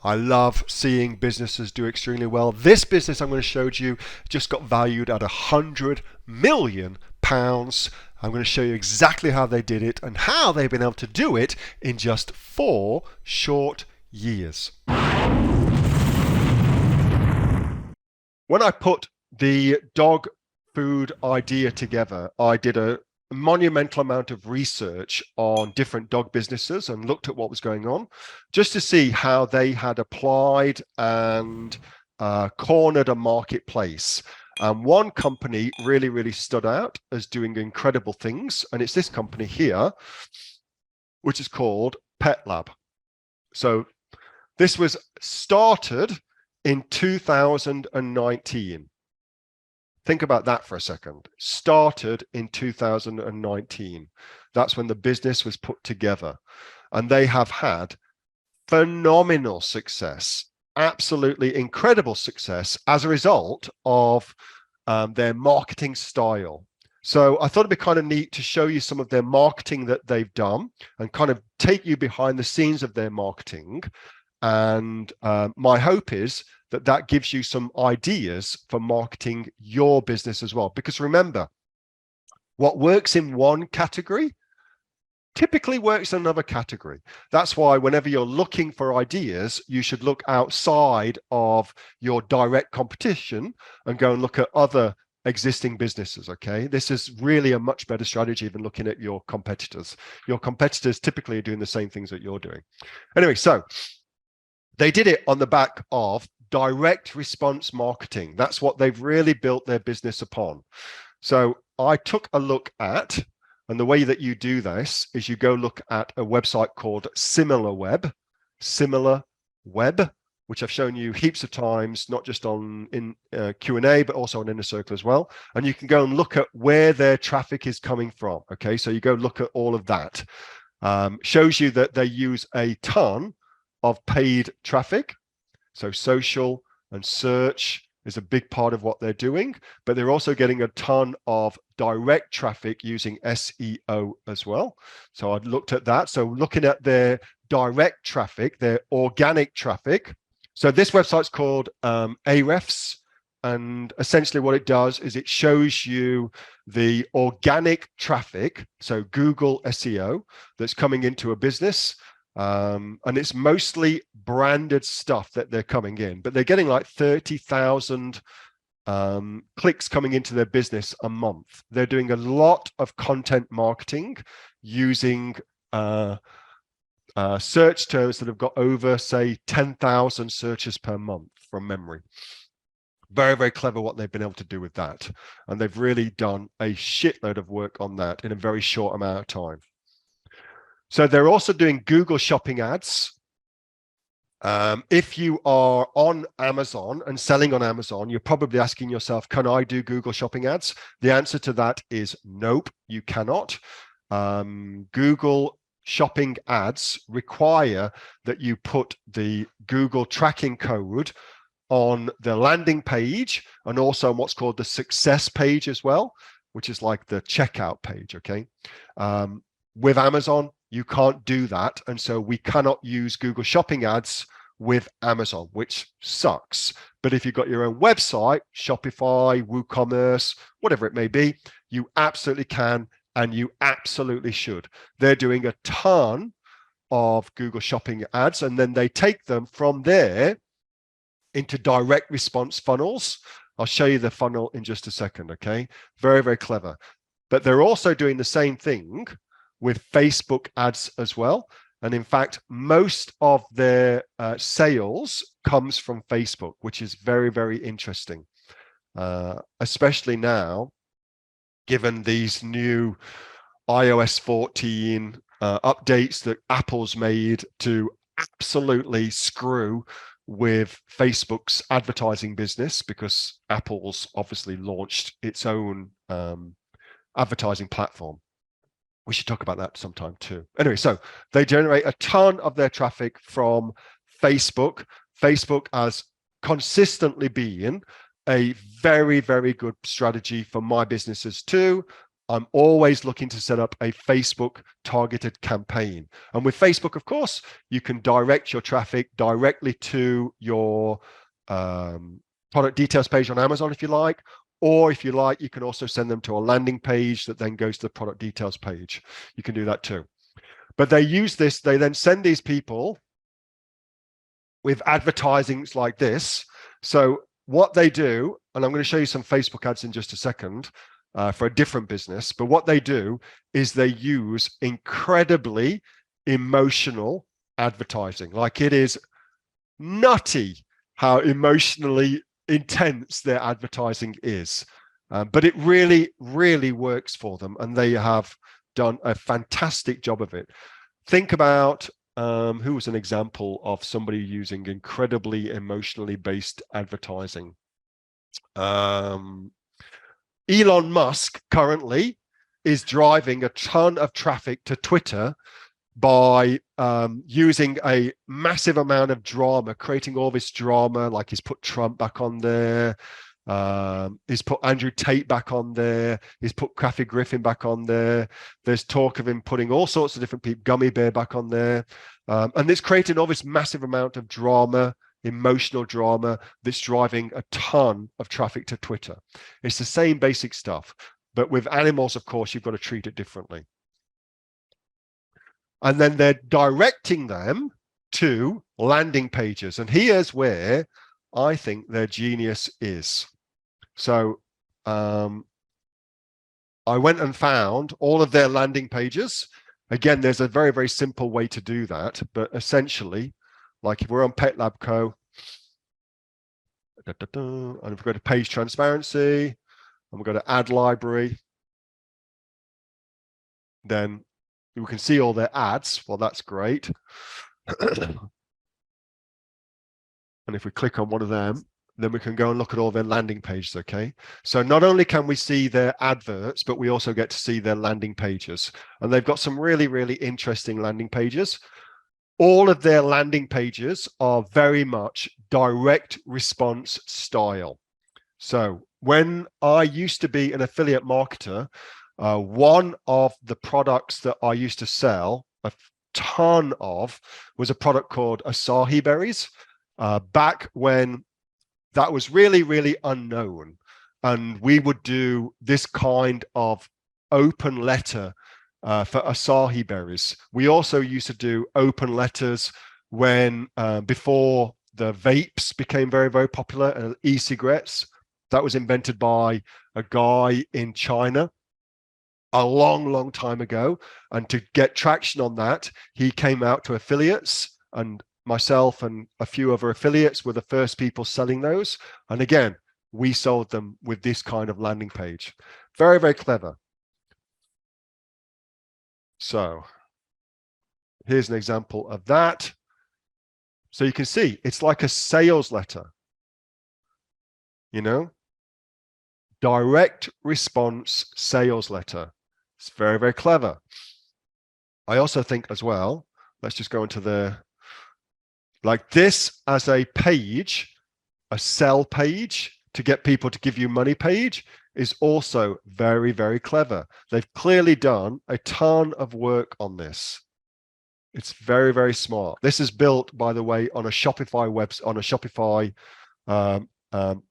I love seeing businesses do extremely well. This business I'm going to show you just got valued at £100 million. I'm going to show you exactly how they did it and how they've been able to do it in just 4 short years. When I put the dog food idea together, I did a monumental amount of research on different dog businesses and looked at what was going on just to see how they had applied and cornered a marketplace. And one company really stood out as doing incredible things, and it's this company here, which is called Pet Lab. So this was started in 2019. Think about that for a second. Started in 2019. That's when the business was put together. And they have had phenomenal success, absolutely incredible success as a result of their marketing style. So I thought it'd be kind of neat to show you some of their marketing that they've done and kind of take you behind the scenes of their marketing. And my hope is that that gives you some ideas for marketing your business as well. Because remember, what works in one category typically works in another category. That's why whenever you're looking for ideas, you should look outside of your direct competition and go and look at other existing businesses. Okay, this is really a much better strategy than looking at your competitors. Your competitors typically are doing the same things that you're doing. Anyway, so they did it on the back of direct response marketing. That's what they've really built their business upon. So I took a look at, and the way that you do this is you go look at a website called SimilarWeb, which I've shown you heaps of times, not just on in Q&A, but also on Inner Circle as well. And you can go and look at where their traffic is coming from. Okay, so you go look at all of that. Shows you that they use a ton of paid traffic. So social and search is a big part of what they're doing, but they're also getting a ton of direct traffic using SEO as well. So I've looked at that. So looking at their direct traffic, their organic traffic. So this website's called Ahrefs, and essentially what it does is it shows you the organic traffic, so Google SEO, that's coming into a business. And it's mostly branded stuff that they're coming in, but they're getting like 30,000 clicks coming into their business a month. They're doing a lot of content marketing using search terms that have got over, say, 10,000 searches per month from memory. Very clever what they've been able to do with that. And they've really done a shitload of work on that in a very short amount of time. So they're also doing Google shopping ads. If you are on Amazon and selling on Amazon, you're probably asking yourself, can I do Google shopping ads? The answer to that is nope, you cannot. Google shopping ads require that you put the Google tracking code on the landing page and also on what's called the success page as well, which is like the checkout page, okay? With Amazon, you can't do that. And so we cannot use Google shopping ads with Amazon, which sucks. But if you've got your own website, Shopify, WooCommerce, whatever it may be, you absolutely can, and you absolutely should. They're doing a ton of Google shopping ads, and then they take them from there into direct response funnels. I'll show you the funnel in just a second, okay? Very clever. But they're also doing the same thing with Facebook ads as well. And in fact, most of their sales comes from Facebook, which is very interesting, especially now, given these new iOS 14 updates that Apple's made to absolutely screw with Facebook's advertising business, because Apple's obviously launched its own advertising platform. We should talk about that sometime too. Anyway, so they generate a ton of their traffic from Facebook. Facebook has consistently been a very good strategy for my businesses too. I'm always looking to set up a Facebook targeted campaign. And with Facebook, of course, you can direct your traffic directly to your product details page on Amazon if you like, or if you like, you can also send them to a landing page that then goes to the product details page. You can do that too. But they use this, they then send these people with advertisings like this. So what they do, and I'm going to show you some Facebook ads in just a second for a different business, but what they do is they use incredibly emotional advertising. Like, it is nutty how emotionally intense their advertising is. But it really, really works for them, and they have done a fantastic job of it. Think about who was an example of somebody using incredibly emotionally based advertising. Elon Musk currently is driving a ton of traffic to Twitter by using a massive amount of drama, creating all this drama, like he's put Trump back on there, he's put Andrew Tate back on there, he's put Kathy Griffin back on there. There's talk of him putting all sorts of different people, Gummy Bear back on there. And it's creating all this massive amount of drama, emotional drama, that's driving a ton of traffic to Twitter. It's the same basic stuff, but with animals, of course, you've got to treat it differently. And then they're directing them to landing pages. And here's where I think their genius is. So I went and found all of their landing pages. Again, there's a very, very simple way to do that. But essentially, like if we're on Pet Lab Co, and if we go to page transparency, and we go to ad library, then we can see all their ads. Well, that's great. And if we click on one of them, then we can go and look at all their landing pages, okay? So not only can we see their adverts, but we also get to see their landing pages. And they've got some really, really interesting landing pages. All of their landing pages are very much direct response style. So when I used to be an affiliate marketer, one of the products that I used to sell a ton of was a product called acai berries. Back when that was really, really unknown. And we would do this kind of open letter for acai berries. We also used to do open letters when before the vapes became very, very popular, and e-cigarettes. That was invented by a guy in China a long, long time ago. And to get traction on that, he came out to affiliates, and myself and a few other affiliates were the first people selling those. And again, we sold them with this kind of landing page. Very, very clever. So here's an example of that. So you can see it's like a sales letter, you know, direct response sales letter. It's very, very clever. I also think as well, let's just go into the, like this as a page, a sell page to get people to give you money page is also very, very clever. They've clearly done a ton of work on this. It's very, very smart. This is built, by the way, on a Shopify website, on a Shopify,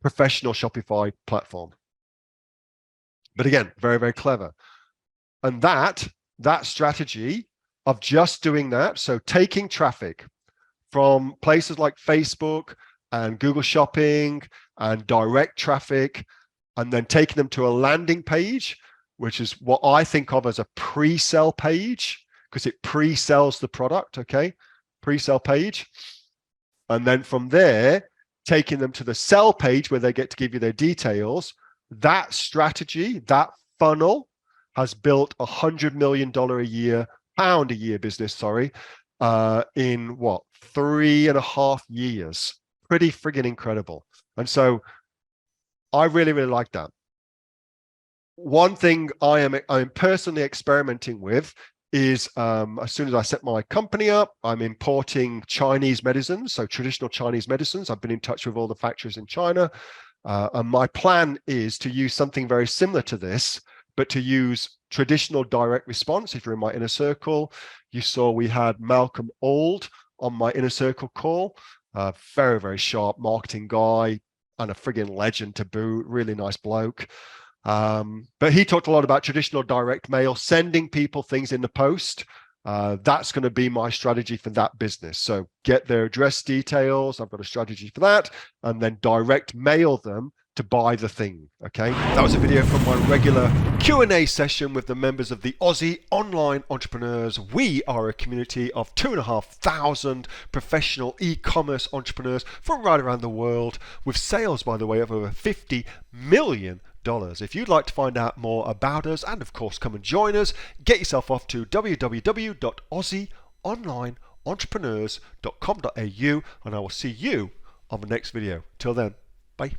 professional Shopify platform. But again, very, very clever. And that strategy of just doing that, so taking traffic from places like Facebook and Google Shopping and direct traffic, and then taking them to a landing page, which is what I think of as a pre-sell page, because it pre-sells the product, okay? Pre-sell page. And then from there, taking them to the sell page where they get to give you their details. That strategy, that funnel has built £100 million pound a year business, sorry, in what, 3.5 years. Pretty friggin' incredible. And so I really, really like that. One thing I'm personally experimenting with is as soon as I set my company up, I'm importing Chinese medicines, so traditional Chinese medicines. I've been in touch with all the factories in China. And my plan is to use something very similar to this but to use traditional direct response. If you're in my inner circle, you saw we had Malcolm Auld on my inner circle call. Very, very sharp marketing guy and a friggin' legend to boot. Really nice bloke. But he talked a lot about traditional direct mail, sending people things in the post. That's going to be my strategy for that business. So get their address details. I've got a strategy for that, and then direct mail them to buy the thing. Okay, that was a video from my regular Q&A session with the members of the Aussie Online Entrepreneurs. We are a community of 2,500 professional e-commerce entrepreneurs from right around the world, with sales, by the way, of over $50 million. If you'd like to find out more about us and of course come and join us, get yourself off to www.aussieonlineentrepreneurs.com.au, and I will see you on the next video. Till then, bye.